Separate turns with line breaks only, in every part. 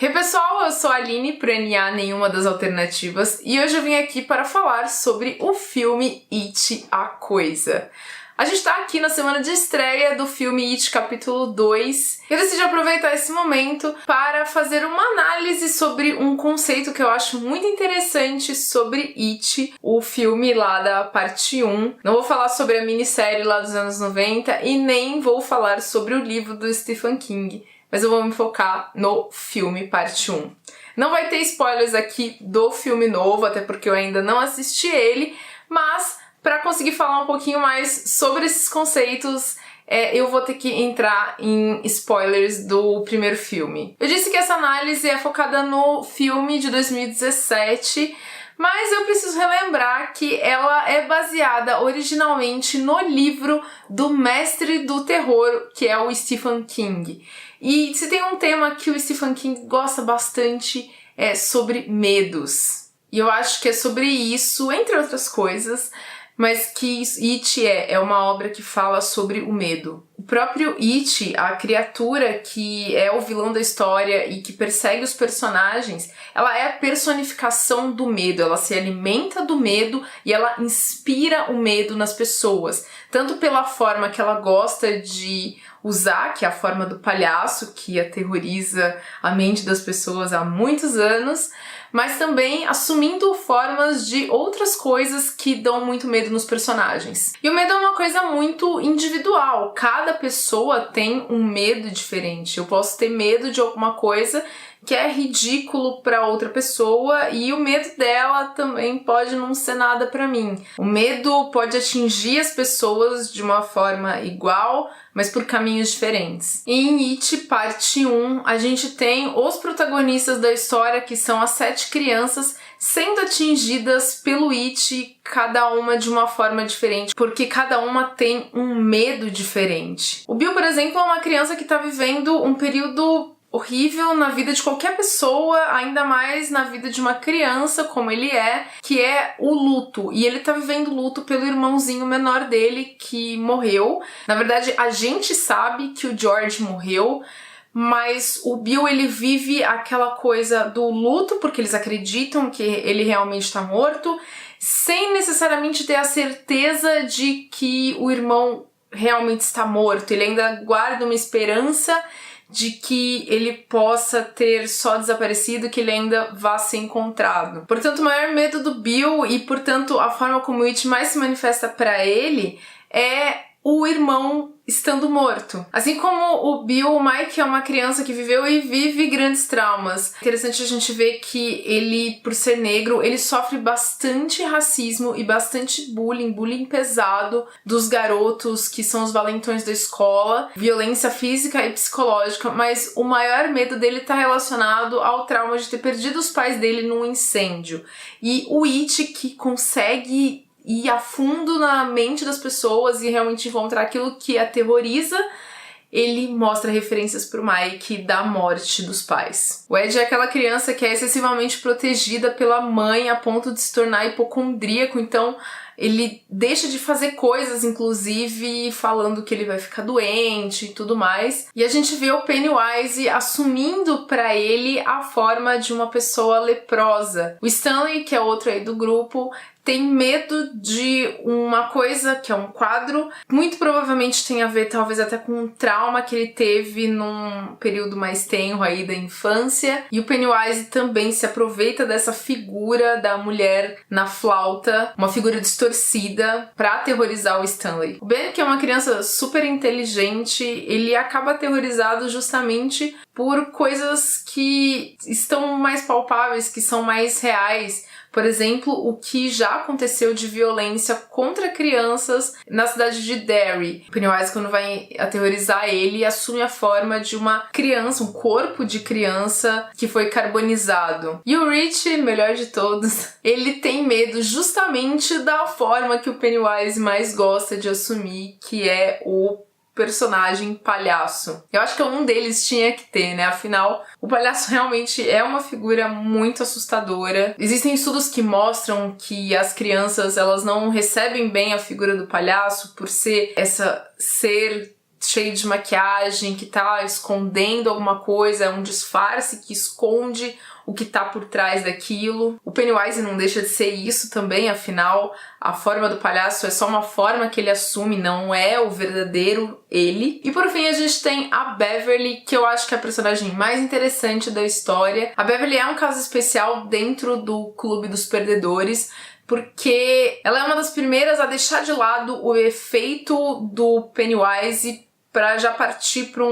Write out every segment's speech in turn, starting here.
Hey pessoal, eu sou a Aline, pro NA Nenhuma das Alternativas, e hoje eu vim aqui para falar sobre o filme It, a Coisa. A gente tá aqui na semana de estreia do filme It capítulo 2. Eu decidi aproveitar esse momento para fazer uma análise sobre um conceito que eu acho muito interessante sobre It, o filme lá da parte 1. Não vou falar sobre a minissérie lá dos anos 90 e nem vou falar sobre o livro do Stephen King, mas eu vou me focar no filme parte 1. Não vai ter spoilers aqui do filme novo, até porque eu ainda não assisti ele, mas para conseguir falar um pouquinho mais sobre esses conceitos, eu vou ter que entrar em spoilers do primeiro filme. Eu disse que essa análise é focada no filme de 2017, mas eu preciso relembrar que ela é baseada originalmente no livro do mestre do terror, que é o Stephen King. E se tem um tema que o Stephen King gosta bastante, é sobre medos. E eu acho que é sobre isso, entre outras coisas, mas que It é uma obra que fala sobre o medo. O próprio It, a criatura que é o vilão da história e que persegue os personagens, ela é a personificação do medo, ela se alimenta do medo e ela inspira o medo nas pessoas, tanto pela forma que ela gosta de usar, que é a forma do palhaço, que aterroriza a mente das pessoas há muitos anos, mas também assumindo formas de outras coisas que dão muito medo nos personagens. E o medo é uma coisa muito individual, cada pessoa tem um medo diferente. Eu posso ter medo de alguma coisa que é ridículo para outra pessoa e o medo dela também pode não ser nada para mim. O medo pode atingir as pessoas de uma forma igual, mas por caminhos diferentes. Em It, parte 1, a gente tem os protagonistas da história, que são as 7 crianças, sendo atingidas pelo It, cada uma de uma forma diferente, porque cada uma tem um medo diferente. O Bill, por exemplo, é uma criança que está vivendo um período horrível na vida de qualquer pessoa, ainda mais na vida de uma criança como ele é, que é o luto. E ele tá vivendo luto pelo irmãozinho menor dele que morreu. Na verdade, a gente sabe que o George morreu, mas o Bill, ele vive aquela coisa do luto, porque eles acreditam que ele realmente está morto, sem necessariamente ter a certeza de que o irmão realmente está morto. Ele ainda guarda uma esperança de que ele possa ter só desaparecido, que ele ainda vá ser encontrado. Portanto, o maior medo do Bill e, portanto, a forma como o It mais se manifesta para ele é o irmão estando morto. Assim como o Bill, o Mike é uma criança que viveu e vive grandes traumas. Interessante a gente ver que ele, por ser negro, ele sofre bastante racismo e bastante bullying pesado dos garotos que são os valentões da escola, violência física e psicológica, mas o maior medo dele está relacionado ao trauma de ter perdido os pais dele num incêndio. E o It, que consegue ir a fundo na mente das pessoas e realmente encontrar aquilo que aterroriza, ele mostra referências pro Mike da morte dos pais. O Ed é aquela criança que é excessivamente protegida pela mãe a ponto de se tornar hipocondríaco, então ele deixa de fazer coisas, inclusive falando que ele vai ficar doente e tudo mais. E a gente vê o Pennywise assumindo pra ele a forma de uma pessoa leprosa. O Stanley, que é outro aí do grupo, tem medo de uma coisa que é um quadro, muito provavelmente tem a ver talvez até com um trauma que ele teve num período mais tenro aí da infância, e o Pennywise também se aproveita dessa figura da mulher na flauta, uma figura distorcida, pra aterrorizar o Stanley. O Ben, que é uma criança super inteligente, ele acaba aterrorizado justamente por coisas que estão mais palpáveis, que são mais reais. Por exemplo, o que já aconteceu de violência contra crianças na cidade de Derry. O Pennywise, quando vai aterrorizar ele, assume a forma de uma criança, um corpo de criança que foi carbonizado. E o Rich, melhor de todos, ele tem medo justamente da forma que o Pennywise mais gosta de assumir, que é o personagem palhaço. Eu acho que um deles tinha que ter, né? Afinal, o palhaço realmente é uma figura muito assustadora. Existem estudos que mostram que as crianças, elas não recebem bem a figura do palhaço por ser cheio de maquiagem, que tá escondendo alguma coisa, é um disfarce que esconde o que tá por trás daquilo. O Pennywise não deixa de ser isso também, afinal, a forma do palhaço é só uma forma que ele assume, não é o verdadeiro ele. E por fim a gente tem a Beverly, que eu acho que é a personagem mais interessante da história. A Beverly é um caso especial dentro do Clube dos Perdedores, porque ela é uma das primeiras a deixar de lado o efeito do Pennywise para já partir para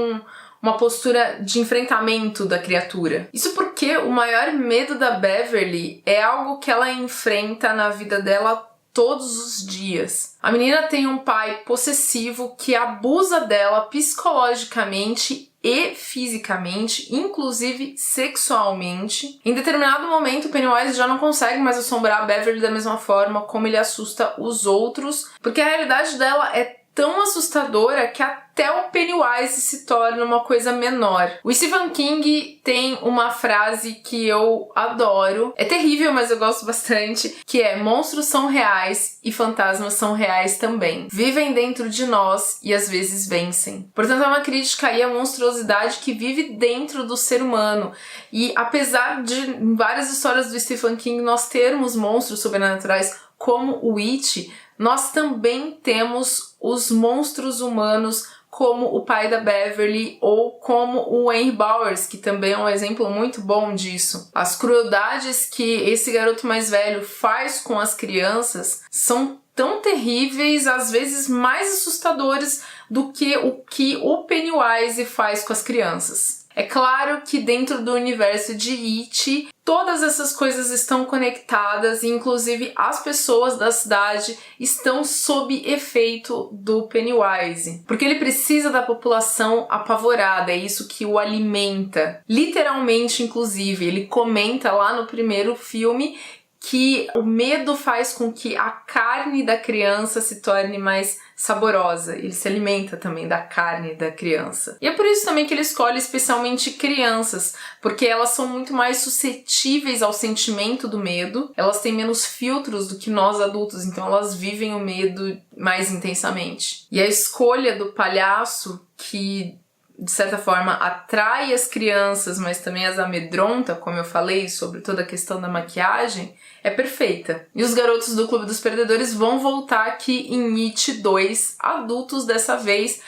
uma postura de enfrentamento da criatura. Isso porque o maior medo da Beverly é algo que ela enfrenta na vida dela todos os dias. A menina tem um pai possessivo que abusa dela psicologicamente e fisicamente, inclusive sexualmente. Em determinado momento, o Pennywise já não consegue mais assombrar a Beverly da mesma forma como ele assusta os outros, porque a realidade dela é tão assustadora que até o Pennywise se torna uma coisa menor. O Stephen King tem uma frase que eu adoro, é terrível, mas eu gosto bastante, que é: monstros são reais e fantasmas são reais também. Vivem dentro de nós e às vezes vencem. Portanto, é uma crítica aí à monstruosidade que vive dentro do ser humano. E apesar de em várias histórias do Stephen King nós termos monstros sobrenaturais como o It, nós também temos os monstros humanos como o pai da Beverly ou como o Henry Bowers, que também é um exemplo muito bom disso. As crueldades que esse garoto mais velho faz com as crianças são tão terríveis, às vezes mais assustadores do que o Pennywise faz com as crianças. É claro que dentro do universo de It, todas essas coisas estão conectadas e inclusive as pessoas da cidade estão sob efeito do Pennywise. Porque ele precisa da população apavorada, é isso que o alimenta. Literalmente, inclusive, ele comenta lá no primeiro filme que o medo faz com que a carne da criança se torne mais saborosa. Ele se alimenta também da carne da criança. E é por isso também que ele escolhe especialmente crianças, porque elas são muito mais suscetíveis ao sentimento do medo, elas têm menos filtros do que nós adultos, então elas vivem o medo mais intensamente. E a escolha do palhaço, que de certa forma atrai as crianças, mas também as amedronta, como eu falei sobre toda a questão da maquiagem, é perfeita. E os garotos do Clube dos Perdedores vão voltar aqui em It 2, adultos dessa vez,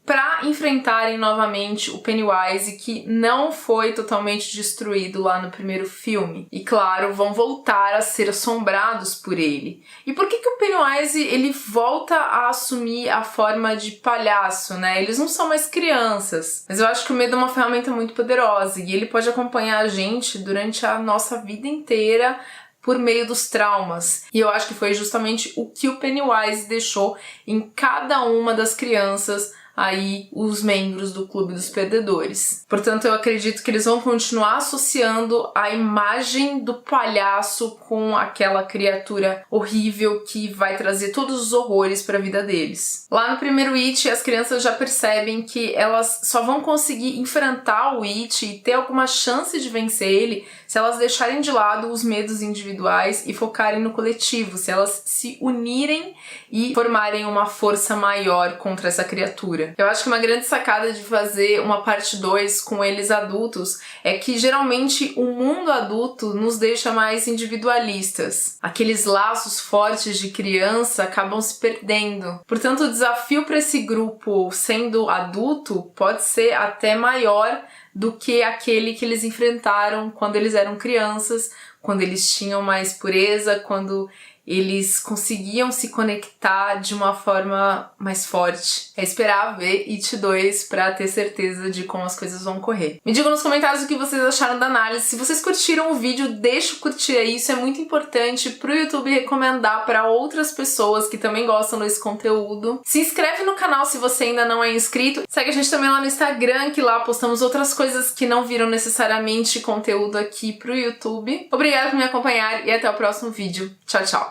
para enfrentarem novamente o Pennywise, que não foi totalmente destruído lá no primeiro filme. E claro, vão voltar a ser assombrados por ele. E por que o Pennywise ele volta a assumir a forma de palhaço, né? Eles não são mais crianças. Mas eu acho que o medo é uma ferramenta muito poderosa e ele pode acompanhar a gente durante a nossa vida inteira por meio dos traumas. E eu acho que foi justamente o que o Pennywise deixou em cada uma das crianças aí os membros do Clube dos Perdedores. Portanto, eu acredito que eles vão continuar associando a imagem do palhaço com aquela criatura horrível que vai trazer todos os horrores para a vida deles. Lá no primeiro It, as crianças já percebem que elas só vão conseguir enfrentar o It e ter alguma chance de vencer ele se elas deixarem de lado os medos individuais e focarem no coletivo, se elas se unirem e formarem uma força maior contra essa criatura. Eu acho que uma grande sacada de fazer uma parte 2 com eles adultos é que geralmente o mundo adulto nos deixa mais individualistas. Aqueles laços fortes de criança acabam se perdendo. Portanto, o desafio para esse grupo sendo adulto pode ser até maior do que aquele que eles enfrentaram quando eles eram crianças, quando eles tinham mais pureza, quando eles conseguiam se conectar de uma forma mais forte. É esperar ver It 2 pra ter certeza de como as coisas vão correr. Me digam nos comentários o que vocês acharam da análise. Se vocês curtiram o vídeo, deixa o curtir aí. Isso é muito importante pro YouTube recomendar para outras pessoas que também gostam desse conteúdo. Se inscreve no canal se você ainda não é inscrito. Segue a gente também lá no Instagram, que lá postamos outras coisas que não viram necessariamente conteúdo aqui pro YouTube. Obrigada por me acompanhar e até o próximo vídeo. Tchau, tchau!